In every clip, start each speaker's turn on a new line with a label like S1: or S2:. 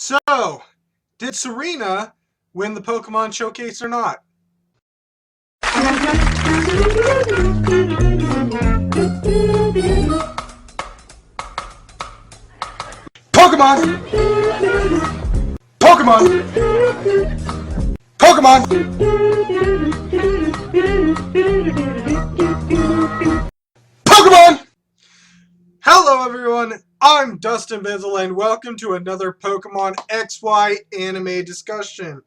S1: So, did Serena win the Pokemon Showcase or not? Pokemon! Pokemon! Pokemon! Pokemon! Hello everyone, I'm Dustin Benzel and welcome to another Pokemon XY anime discussion.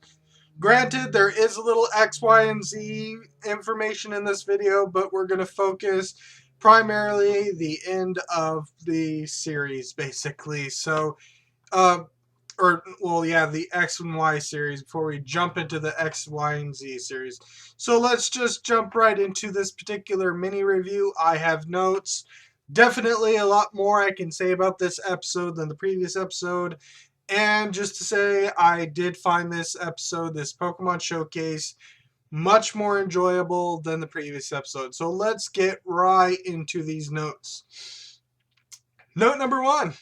S1: Granted, there is a little X, Y, and Z information in this video, but we're going to focus primarily the end of the series, basically. So, the X and Y series before we jump into the X, Y, and Z series. So let's just jump right into this particular mini review. I have notes. Definitely a lot more I can say about this episode than the previous episode. And just to say, I did find this episode, this Pokemon Showcase, much more enjoyable than the previous episode. So let's get right into these notes. Note number 1.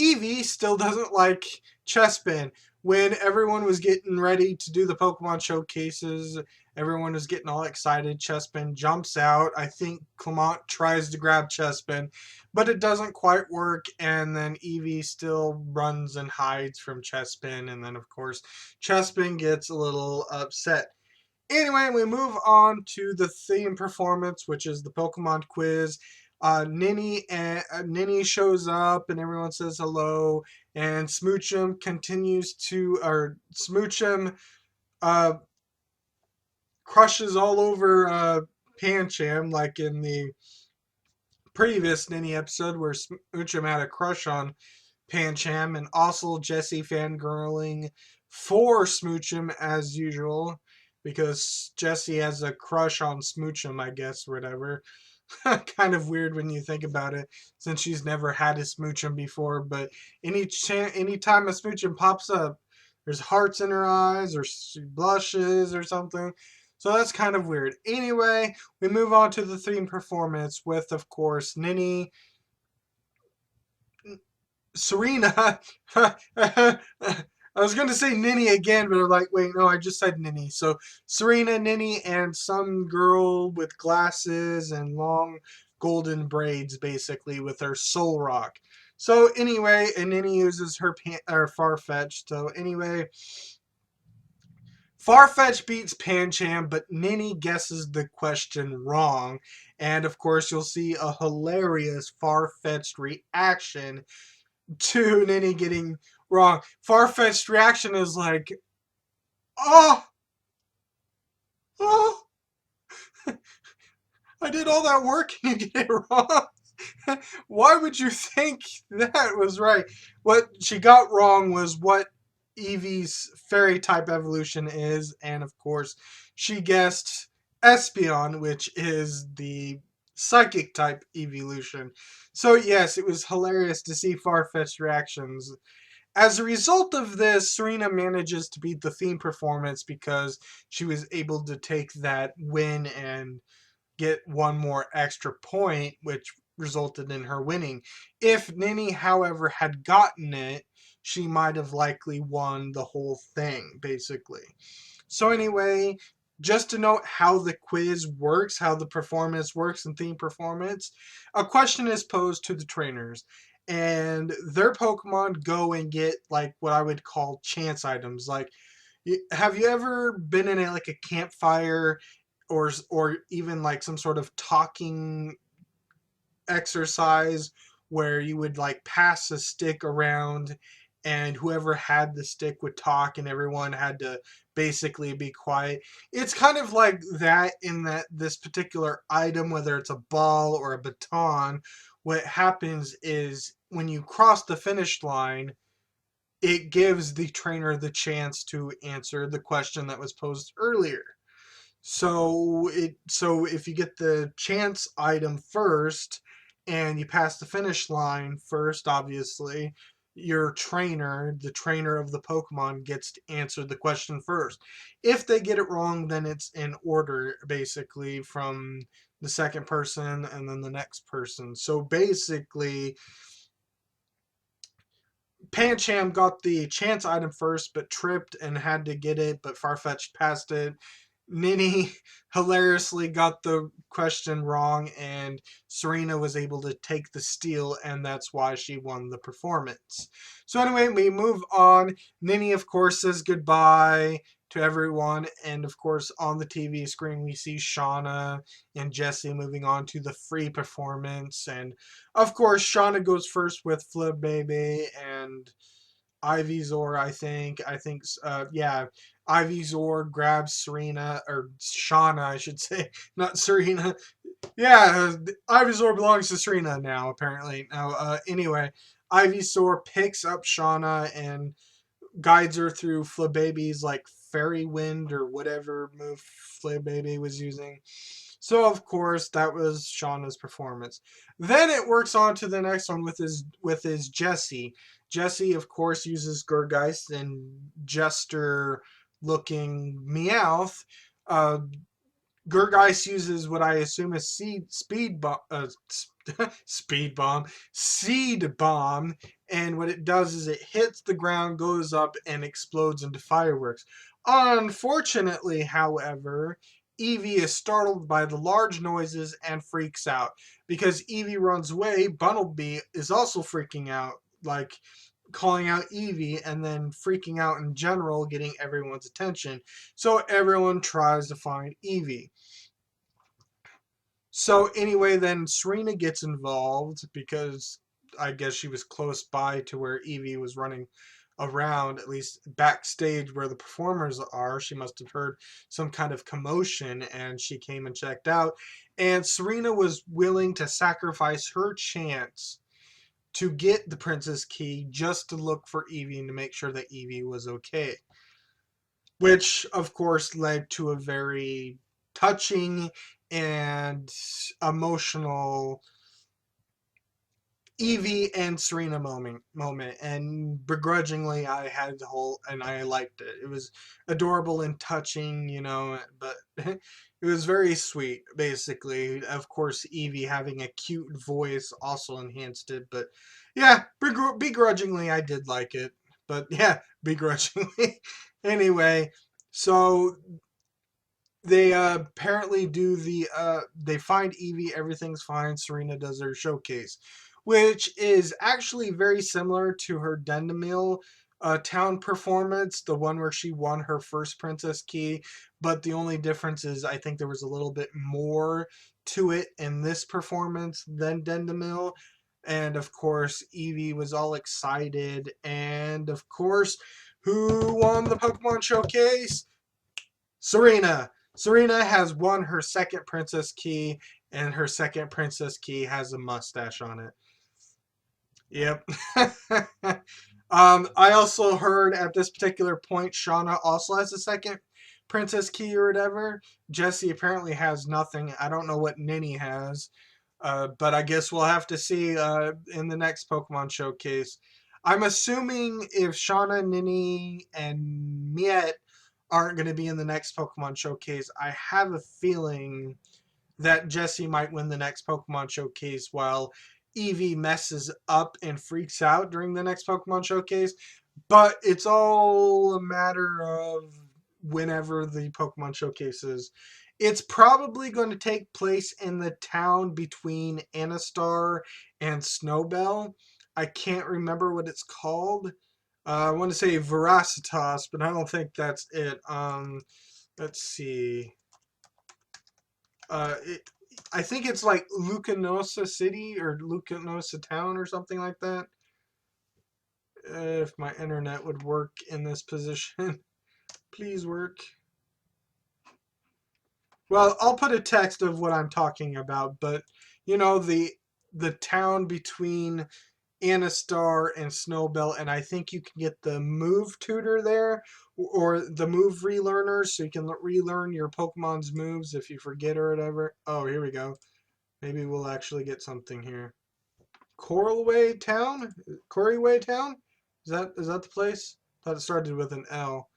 S1: Eevee still doesn't like Chespin. When everyone was getting ready to do the Pokemon Showcases, everyone was getting all excited. Chespin jumps out. I think Clement tries to grab Chespin, but it doesn't quite work, and then Eevee still runs and hides from Chespin, and then, of course, Chespin gets a little upset. Anyway, we move on to the theme performance, which is the Pokemon quiz. Nini shows up and everyone says hello, and Smoochum crushes all over Pancham, like in the previous Nini episode where Smoochum had a crush on Pancham, and also Jessie fangirling for Smoochum as usual, because Jessie has a crush on Smoochum, I guess, whatever. Kind of weird when you think about it, since she's never had a Smoochum before, but anytime a Smoochum pops up, there's hearts in her eyes, or she blushes or something. So that's kind of weird. Anyway, we move on to the theme performance with, of course, Nini, Serena. I was going to say Nini again, but I'm like, wait, no, I just said Nini. So Serena, Nini, and some girl with glasses and long golden braids, basically, with her soul rock. So anyway, and Nini uses her Farfetch. So anyway, Farfetch beats Pancham, but Nini guesses the question wrong. And of course, you'll see a hilarious Farfetched reaction to Nini getting wrong. Farfetch's reaction is like, oh, oh, I did all that work and you get it wrong. Why would you think that was right? What she got wrong was what Eevee's fairy type evolution is, and of course, she guessed Espeon, which is the psychic type evolution. So yes, it was hilarious to see Farfetch's reactions. As a result of this, Serena manages to beat the theme performance because she was able to take that win and get one more extra point, which resulted in her winning. If Nini, however, had gotten it, she might have likely won the whole thing, basically. So anyway, just to note how the quiz works, how the performance works and theme performance, a question is posed to the trainers, and their Pokemon go and get like what I would call chance items. Like, have you ever been in like a campfire, or even like some sort of talking exercise where you would like pass a stick around, and whoever had the stick would talk and everyone had to basically be quiet? It's kind of like that, in that this particular item, whether it's a ball or a baton, what happens is when you cross the finish line, it gives the trainer the chance to answer the question that was posed earlier. So if you get the chance item first and you pass the finish line first, obviously, your trainer, the trainer of the Pokemon, gets to answer the question first. If they get it wrong, then it's in order, basically, from the second person and then the next person. So basically, Pancham got the chance item first, but tripped and had to get it, but Farfetch'd passed it. Nini hilariously got the question wrong, and Serena was able to take the steal, and that's why she won the performance. So anyway, we move on. Nini, of course, says goodbye to everyone, and of course, on the TV screen, we see Shauna and Jesse moving on to the free performance, and of course, Shauna goes first with Flip Baby and Ivy Zor, I think. Yeah, Ivy Zor grabs Serena, or Shauna, I should say, not Serena. Yeah, Ivy Zor belongs to Serena now, apparently. Now, anyway, Ivy Zor picks up Shauna and guides her through Flababy's like fairy wind or whatever move Flababy was using. So of course that was Shauna's performance. Then it works on to the next one with his Jesse. Jesse of course uses Gurgeist and Jester looking Meowth. Uh, Gurgeist uses what I assume is speed bomb, seed bomb, and what it does is it hits the ground, goes up, and explodes into fireworks. Unfortunately, however, Eevee is startled by the large noises and freaks out. Because Eevee runs away, Bunnelby is also freaking out, like calling out Eevee and then freaking out in general, getting everyone's attention. So everyone tries to find Eevee. So anyway, then Serena gets involved because I guess she was close by to where Eevee was running around, at least backstage where the performers are. She must have heard some kind of commotion and she came and checked out. And Serena was willing to sacrifice her chance to get the Princess Key just to look for Eevee and to make sure that Eevee was okay. Which, of course, led to a very touching and emotional Eevee and Serena moment, and begrudgingly I had the whole and I liked it. It was adorable and touching, but it was very sweet. Basically, of course, Eevee having a cute voice also enhanced it. But yeah, begrudgingly I did like it. But yeah, begrudgingly. Anyway, so they apparently do they find Eevee, everything's fine. Serena does her showcase, which is actually very similar to her Dendemil town performance, the one where she won her first Princess Key. But the only difference is I think there was a little bit more to it in this performance than Dendemil. And of course, Eevee was all excited. And of course, who won the Pokemon Showcase? Serena. Serena has won her second Princess Key, and her second Princess Key has a mustache on it. Yep. I also heard at this particular point, Shauna also has a second Princess Key or whatever. Jessie apparently has nothing. I don't know what Nini has. But I guess we'll have to see in the next Pokemon Showcase. I'm assuming if Shauna, Nini, and Miet aren't going to be in the next Pokemon Showcase, I have a feeling that Jessie might win the next Pokemon Showcase while Eevee messes up and freaks out during the next Pokemon Showcase. But it's all a matter of whenever the Pokemon Showcase is. It's probably going to take place in the town between Anistar and Snowbell. I can't remember what it's called. I want to say Veracitas, but I don't think that's it. Let's see. It, I think it's like Lucanosa City or Lucanosa Town or something like that. If my internet would work in this position, please work. Well, I'll put a text of what I'm talking about, but the town between Anistar and Snowbell, and I think you can get the move tutor there or the move relearner, so you can relearn your Pokemon's moves if you forget or whatever. Oh, here we go. Maybe we'll actually get something here. Coralway Town? Coryway Town? Is that the place? I thought it started with an L.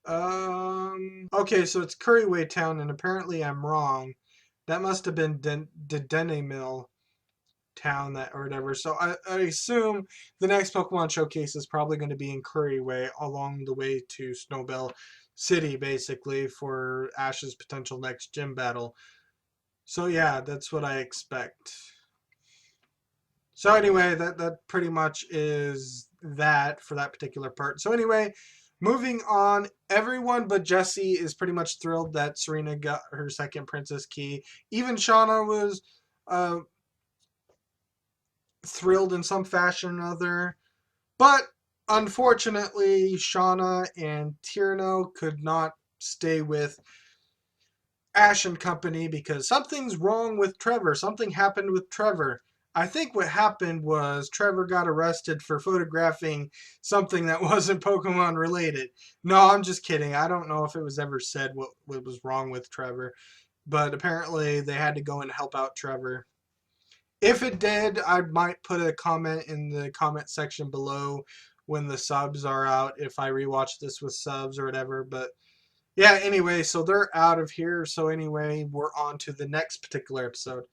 S1: Okay, so it's Curryway Town, and apparently I'm wrong. That must have been Denny Mill. town that or whatever. So I assume the next Pokemon Showcase is probably going to be in Curryway along the way to Snowbell City, basically, for Ash's potential next gym battle. So yeah, that's what I expect. So anyway, that pretty much is that for that particular part. So anyway, moving on, everyone but Jessie is pretty much thrilled that Serena got her second Princess Key. Even Shauna was uh, thrilled in some fashion or another. But unfortunately, Shauna and Tierno could not stay with Ash and company because something's wrong with Trevor. Something happened with Trevor. I think what happened was Trevor got arrested for photographing something that wasn't Pokemon related. No, I'm just kidding. I don't know if it was ever said what was wrong with Trevor, but apparently they had to go and help out Trevor. If it did, I might put a comment in the comment section below when the subs are out if I rewatch this with subs or whatever, but yeah, anyway, so they're out of here. So anyway, we're on to the next particular episode.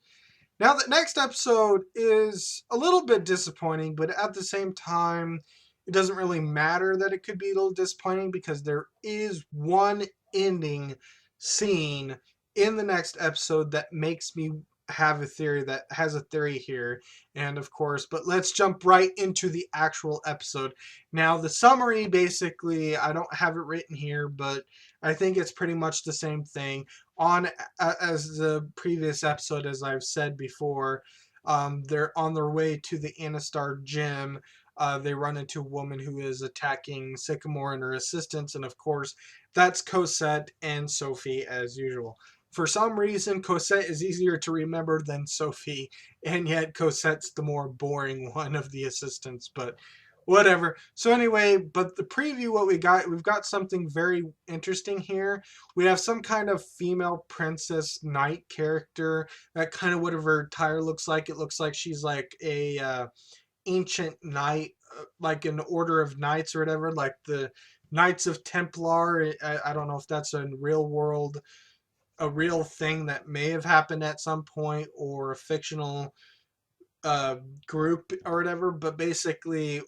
S1: Now, the next episode is a little bit disappointing, but at the same time, it doesn't really matter that it could be a little disappointing because there is one ending scene in the next episode that makes me have a theory that has a theory here. And of course, but let's jump right into the actual episode. Now, the summary basically, I don't have it written here, but I think it's pretty much the same thing. On as the previous episode, as I've said before, they're on their way to the Anistar gym. They run into a woman who is attacking Sycamore and her assistants, and of course, that's Cosette and Sophie as usual. For some reason, Cosette is easier to remember than Sophie, and yet Cosette's the more boring one of the assistants, but whatever. So anyway, but the preview, what we've got something very interesting here. We have some kind of female princess knight character. That kind of what her attire looks like. It looks like she's like a ancient knight, like an order of knights or whatever, like the Knights of Templar. I don't know if that's a real world, a real thing that may have happened at some point, or a fictional group or whatever, but basically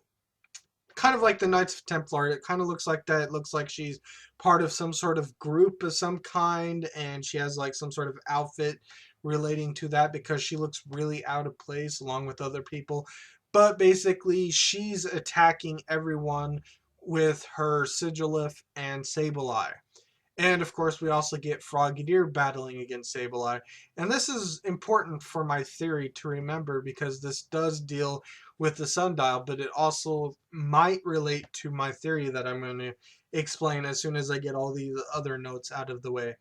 S1: kind of like the Knights of Templar. It kind of looks like that. It looks like she's part of some sort of group of some kind, and she has like some sort of outfit relating to that because she looks really out of place along with other people. But basically, she's attacking everyone with her Sigilif and Sableye. And of course, we also get Frogadier battling against Sableye. And this is important for my theory to remember because this does deal with the sundial, but it also might relate to my theory that I'm going to explain as soon as I get all these other notes out of the way.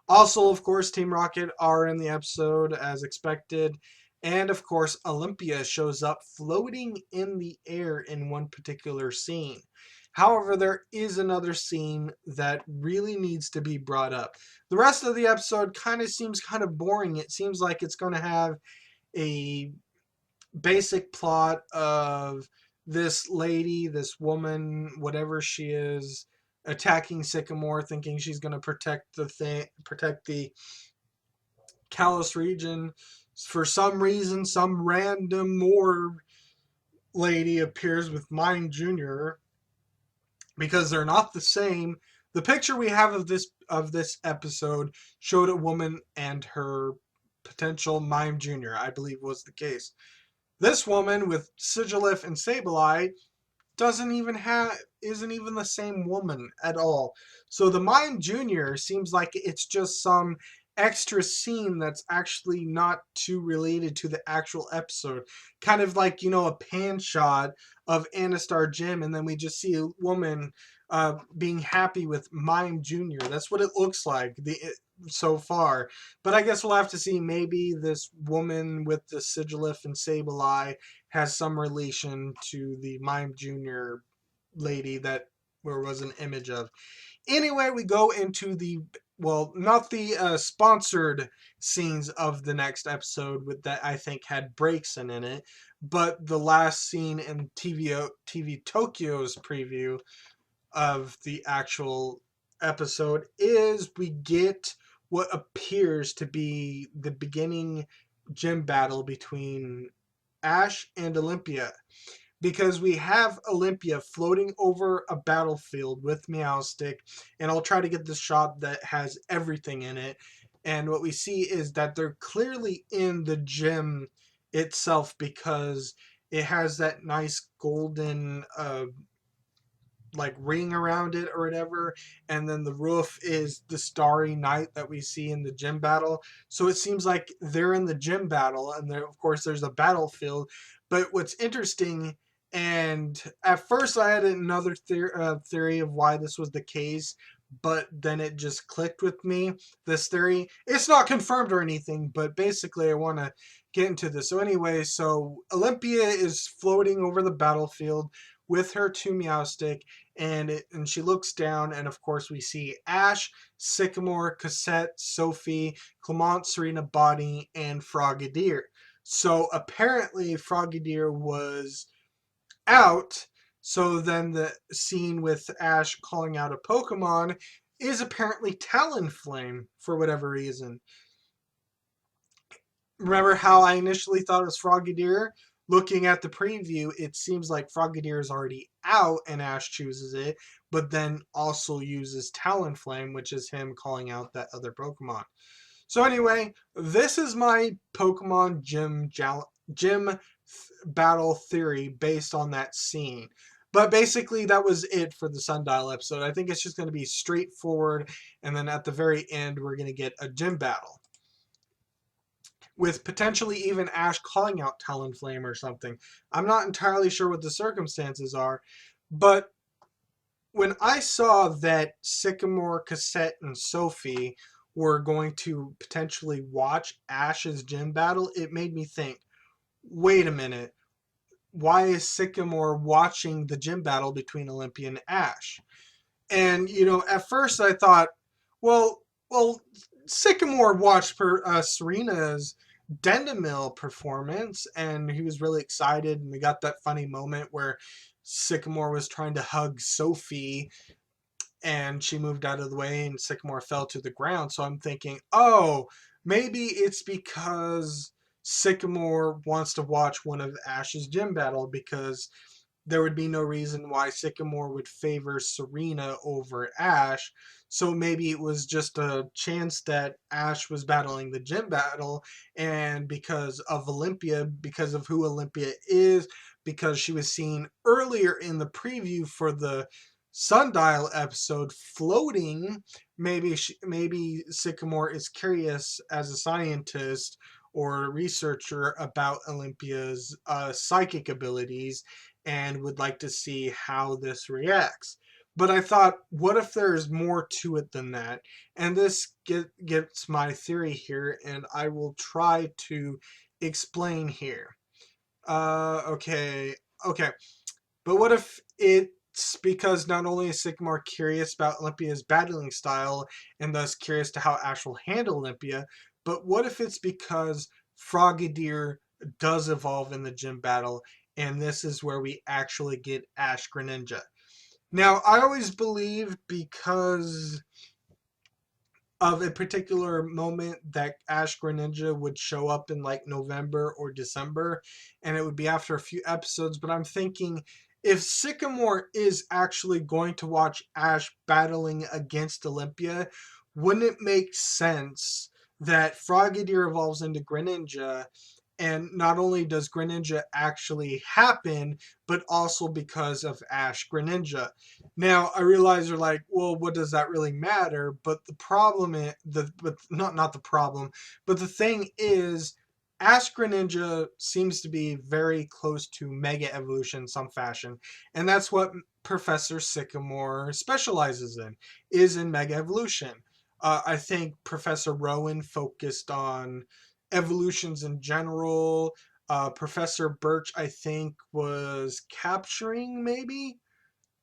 S1: Also, of course, Team Rocket are in the episode as expected. And of course, Olympia shows up floating in the air in one particular scene. However, there is another scene that really needs to be brought up. The rest of the episode kind of seems kind of boring. It seems like it's going to have a basic plot of this lady, this woman, whatever she is, attacking Sycamore, thinking she's going to protect the Kalos region. For some reason, some random Moor lady appears with Mime Jr. because they're not the same. The picture we have of this episode showed a woman and her potential Mime Jr., I believe was the case. This woman with Sigilif and Sableye isn't even the same woman at all. So the Mime Jr. seems like it's just some extra scene that's actually not too related to the actual episode. Kind of like, a pan shot of Anistar Gym, and then we just see a woman being happy with Mime Jr. That's what it looks like so far. But I guess we'll have to see. Maybe this woman with the Sigilif and Sableye has some relation to the Mime Jr. lady that there was an image of. Anyway, we go into not the sponsored scenes of the next episode with that I think had breaks in it, but the last scene in TV Tokyo's preview of the actual episode is we get what appears to be the beginning gym battle between Ash and Olympia, because we have Olympia floating over a battlefield with Meowstick, and I'll try to get this shot that has everything in it. And what we see is that they're clearly in the gym itself, because it has that nice golden like ring around it or whatever, and then the roof is the starry night that we see in the gym battle. So it seems like they're in the gym battle, and there, of course, there's a battlefield. But what's interesting, and at first I had another theory of why this was the case, but then it just clicked with me. This theory, it's not confirmed or anything, but basically I want to get into this. So anyway, so Olympia is floating over the battlefield with her two Meowstick, and she looks down, and of course we see Ash, Sycamore, Cassette, Sophie, Clement, Serena, Bonnie, and Frogadier. So apparently Frogadier was out. So then the scene with Ash calling out a Pokemon is apparently Talonflame for whatever reason. Remember how I initially thought it was Frogadier? Looking at the preview, it seems like Frogadier is already out and Ash chooses it, but then also uses Talonflame, which is him calling out that other Pokemon. So anyway, this is my Pokemon gym battle theory based on that scene. But basically, that was it for the Sundial episode. I think it's just going to be straightforward, and then at the very end, we're going to get a gym battle, with potentially even Ash calling out Talonflame or something. I'm not entirely sure what the circumstances are, but when I saw that Sycamore, Cassette, and Sophie were going to potentially watch Ash's gym battle, it made me think, wait a minute, why is Sycamore watching the gym battle between Olympia and Ash? And, at first I thought, well, Sycamore watched Serena's Dendemil performance, and he was really excited, and we got that funny moment where Sycamore was trying to hug Sophie, and she moved out of the way, and Sycamore fell to the ground. So I'm thinking, oh, maybe it's because Sycamore wants to watch one of Ash's gym battle, because there would be no reason why Sycamore would favor Serena over Ash. So maybe it was just a chance that Ash was battling the gym battle, and because of Olympia, because of who Olympia is, because she was seen earlier in the preview for the Sundial episode floating, maybe Sycamore is curious as a scientist or researcher about Olympia's psychic abilities, and would like to see how this reacts. But I thought, what if there's more to it than that? And this gets my theory here, and I will try to explain here. Okay. But what if it's because not only is Sycamore curious about Olympia's battling style, and thus curious to how Ash will handle Olympia, but what if it's because Frogadier does evolve in the gym battle, and this is where we actually get Ash Greninja? Now, I always believed, because of a particular moment, that Ash Greninja would show up in like November or December, and it would be after a few episodes. But I'm thinking, if Sycamore is actually going to watch Ash battling against Olympia, wouldn't it make sense that Frogadier evolves into Greninja, and not only does Greninja actually happen, but also because of Ash Greninja? Now I realize you're like, well, what does that really matter? But the problem is not the problem, but the thing is, Ash Greninja seems to be very close to Mega Evolution in some fashion, and that's what Professor Sycamore specializes in, is in Mega Evolution. I think Professor Rowan focused on evolutions in general. Professor Birch, I think, was capturing, maybe?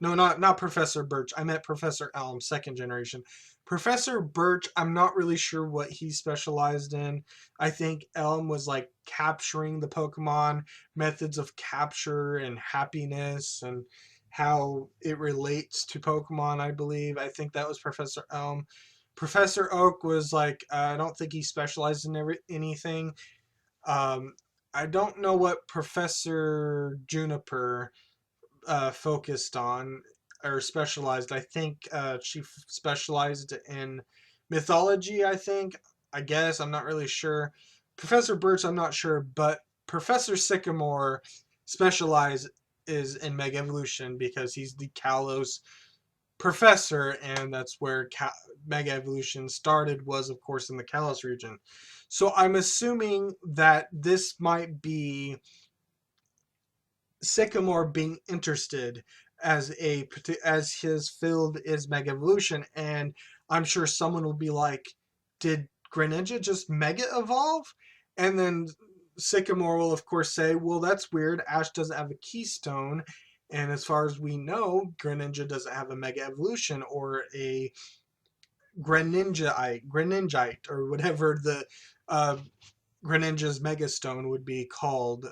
S1: No, not Professor Birch. I meant Professor Elm, second generation. Professor Birch, I'm not really sure what he specialized in. I think Elm was like capturing the Pokemon, methods of capture and happiness, and how it relates to Pokemon, I believe. I think that was Professor Elm. Professor Oak was like, I don't think he specialized in anything. Um, I don't know what Professor Juniper focused on or specialized. I think she specialized in mythology, I think. I guess. I'm not really sure. Professor Birch, I'm not sure. But Professor Sycamore specialized is in Mega Evolution because he's the Kalos professor, and that's where Mega Evolution started, was of course in the Kalos region. So I'm assuming that this might be Sycamore being interested as his field is Mega Evolution, and I'm sure someone will be like, "Did Greninja just Mega Evolve?" And then Sycamore will of course say, "Well, that's weird. Ash doesn't have a Keystone, and as far as we know, Greninja doesn't have a Mega Evolution or a Greninjite, or whatever the uh, Greninja's Megastone would be called."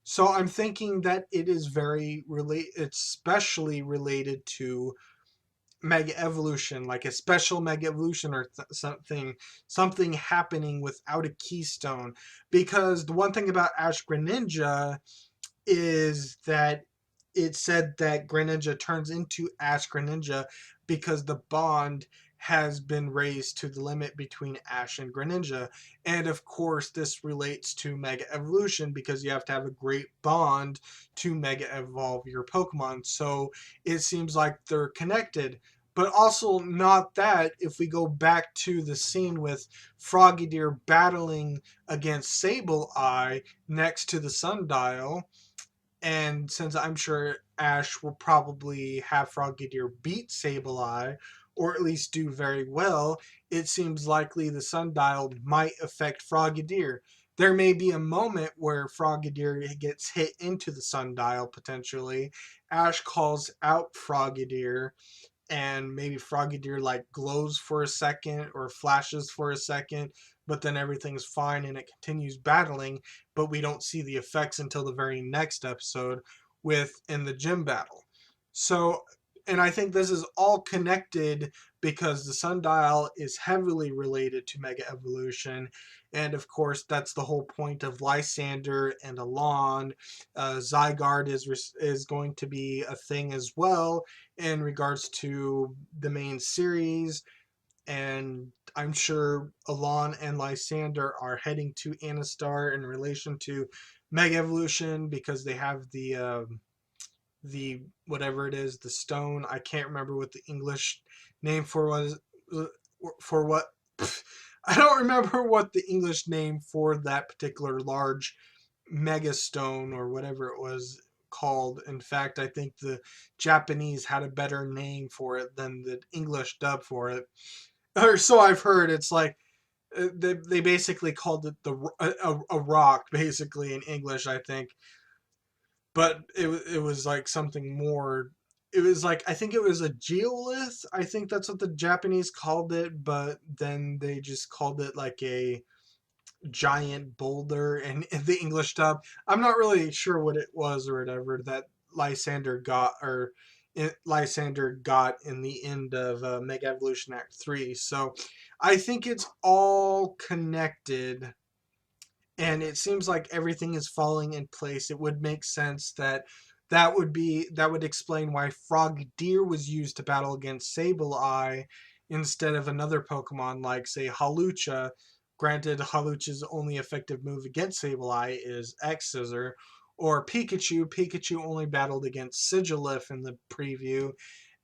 S1: So I'm thinking that it is especially related to Mega Evolution, like a special Mega Evolution or something happening without a Keystone. Because the one thing about Ash Greninja is that it said that Greninja turns into Ash Greninja because the bond has been raised to the limit between Ash and Greninja. And of course, this relates to Mega Evolution because you have to have a great bond to Mega Evolve your Pokemon. So it seems like they're connected. But also, not that, if we go back to the scene with Frogadier battling against Sableye next to the sundial, and since I'm sure Ash will probably have Frogadier beat Sableye, or at least do very well, it seems likely the sundial might affect Frogadier. There may be a moment where Frogadier gets hit into the sundial potentially. Ash calls out Frogadier, and maybe Frogadier like glows for a second or flashes for a second, but then everything's fine and it continues battling, but we don't see the effects until the very next episode in the gym battle. So, and I think this is all connected because the sundial is heavily related to Mega Evolution, and of course that's the whole point of Lysander and Alon. Zygarde is going to be a thing as well in regards to the main series, and I'm sure Alon and Lysander are heading to Anistar in relation to Mega Evolution because they have the whatever it is, the stone. I can't remember what the English name for what. I don't remember what the English name for that particular large mega stone or whatever it was called. In fact, I think the Japanese had a better name for it than the English dub for it. Or so I've heard. It's like they basically called it a rock, basically in English, I think. But it was like something more. It was like, I think it was a geolith. I think that's what the Japanese called it, but then they just called it like a giant boulder in the English dub. I'm not really sure what it was or whatever that Lysander got in the end of Mega Evolution Act 3. So I think it's all connected, and it seems like everything is falling in place. It would make sense that would explain why Frogadier was used to battle against Sableye instead of another Pokemon like, say, Hawlucha. Granted, Hawlucha's only effective move against Sableye is X Scissor, or Pikachu. Pikachu only battled against Sigilif in the preview,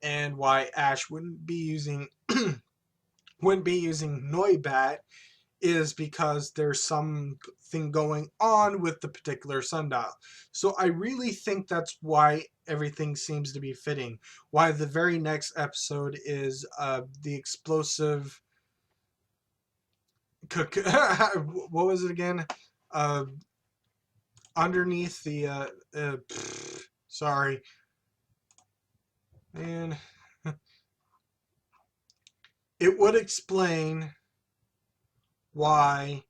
S1: and why Ash wouldn't be using Noibat is because there's something going on with the particular sundial. So I really think that's why everything seems to be fitting. Why the very next episode is the explosive. What was it again? Uh, Underneath the. Sorry, man. It would explain why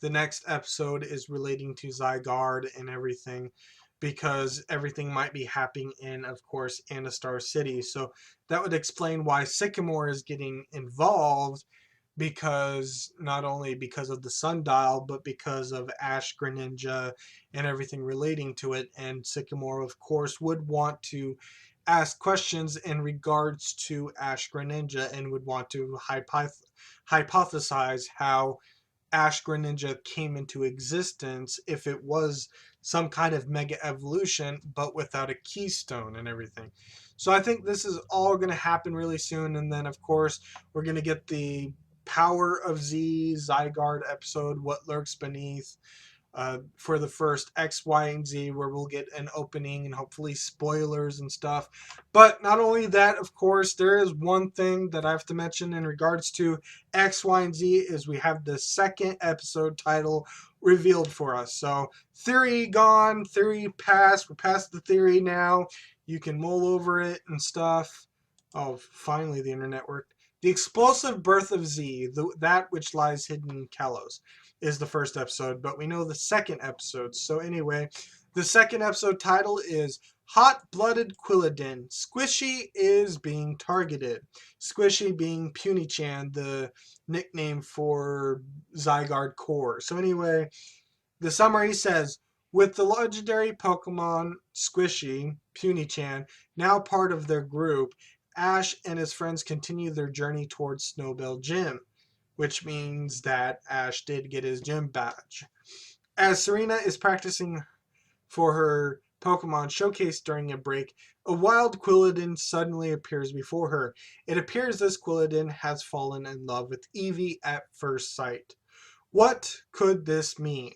S1: the next episode is relating to Zygarde and everything, because everything might be happening in, of course, Anistar City. So that would explain why Sycamore is getting involved, because not only because of the sundial, but because of Ash Greninja and everything relating to it. And Sycamore, of course, would want to ask questions in regards to Ash Greninja and would want to hypothesize how Ash Greninja came into existence if it was some kind of mega evolution, but without a keystone and everything. So I think this is all going to happen really soon. And then, of course, we're going to get the Power of Z Zygarde episode, What Lurks Beneath, for the first X, Y, and Z, where we'll get an opening and hopefully spoilers and stuff. But not only that, of course, there is one thing that I have to mention in regards to X, Y, and Z is we have the second episode title revealed for us. So theory gone, theory passed. We're past the theory now. You can mull over it and stuff. Oh, finally the internet worked. The Explosive Birth of Z, that which lies hidden in Kalos, is the first episode, but we know the second episode. So anyway, the second episode title is Hot-Blooded Quilladin. Squishy is being targeted. Squishy being Puny-chan, the nickname for Zygarde Core. So anyway, the summary says, with the legendary Pokemon Squishy, Puny-chan, now part of their group, Ash and his friends continue their journey towards Snowbell Gym, which means that Ash did get his gym badge. As Serena is practicing for her Pokemon showcase during a break, a wild Quilladin suddenly appears before her. It appears this Quilladin has fallen in love with Eevee at first sight. What could this mean?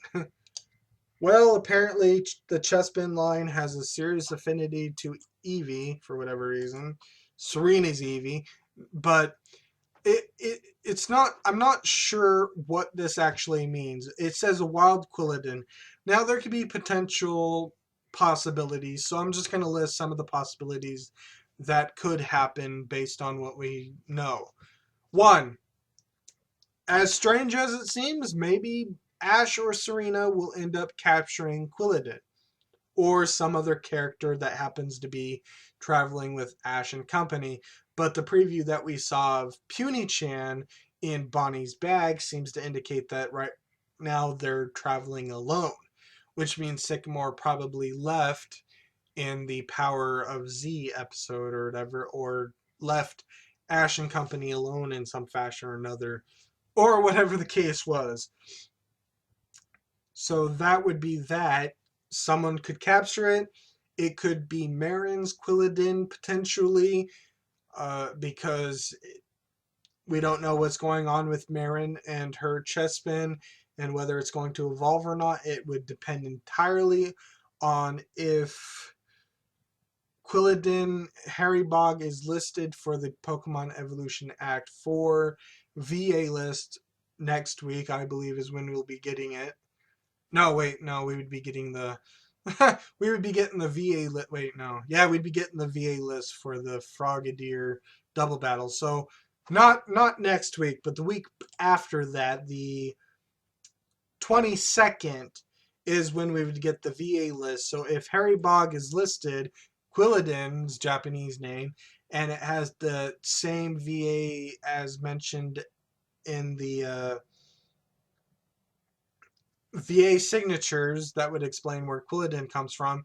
S1: Well, apparently the Chespin line has a serious affinity to Eevee for whatever reason. Serena's Eevee, but it's not. I'm not sure what this actually means. It says a wild Quilladin. Now there could be potential possibilities, so I'm just going to list some of the possibilities that could happen based on what we know. One, as strange as it seems, maybe Ash or Serena will end up capturing Quilladin, or some other character that happens to be traveling with Ash and company. But the preview that we saw of Puny-chan in Bonnie's bag seems to indicate that right now they're traveling alone, which means Sycamore probably left in the Power of Z episode or whatever, or left Ash and company alone in some fashion or another, or whatever the case was. So that would be that. Someone could capture it. It could be Marin's Quilladin potentially, because we don't know what's going on with Marin and her Chespin and whether it's going to evolve or not. It would depend entirely on if Quilladin Harrybog is listed for the Pokemon Evolution Act 4 VA list next week, I believe is when we'll be getting it. No, wait, no, we would be getting the we would be getting the VA list. Wait, no. Yeah, we'd be getting the VA list for the Frogadier double battle. So not next week, but the week after that, the 22nd is when we would get the VA list. So if Harrybog is listed, Quilladin's Japanese name, and it has the same VA as mentioned in the VA signatures, that would explain where Quilladin comes from.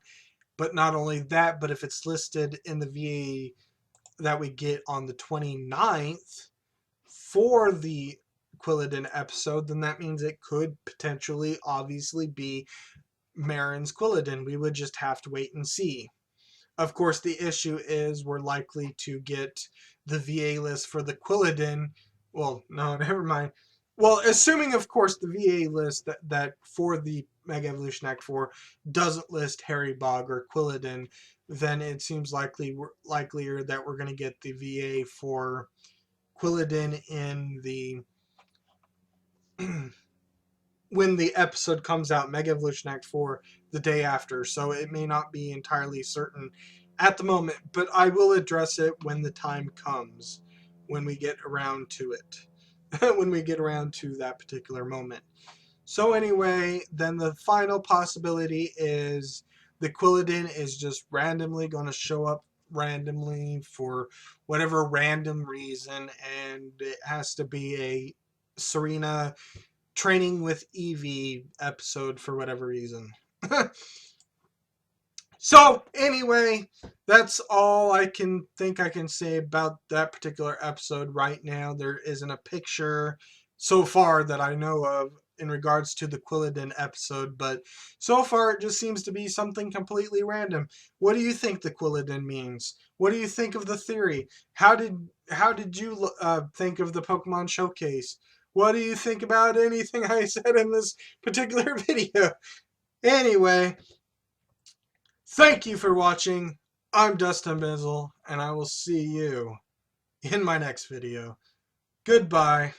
S1: But not only that, but if it's listed in the VA that we get on the 29th for the Quilladin episode, then that means it could potentially, obviously, be Marin's Quilladin. We would just have to wait and see. Of course, the issue is we're likely to get the VA list for the Quilladin. Well, no, never mind. Well, assuming, of course, the VA list that for the Mega Evolution Act 4 doesn't list Harrybog or Quilladin, then it seems likelier that we're going to get the VA for Quilladin in the when the episode comes out, Mega Evolution Act 4, the day after. So it may not be entirely certain at the moment, but I will address it when the time comes, when we get around to it, when we get around to that particular moment. So anyway, then the final possibility is the Quilladin is just randomly going to show up randomly for whatever random reason, and it has to be a Serena training with Eevee episode for whatever reason. So, anyway, that's all I can say about that particular episode right now. There isn't a picture so far that I know of in regards to the Quilladin episode, but so far it just seems to be something completely random. What do you think the Quilladin means? What do you think of the theory? How did you think of the Pokemon Showcase? What do you think about anything I said in this particular video? Anyway, thank you for watching. I'm Dustin Benzel, and I will see you in my next video. Goodbye.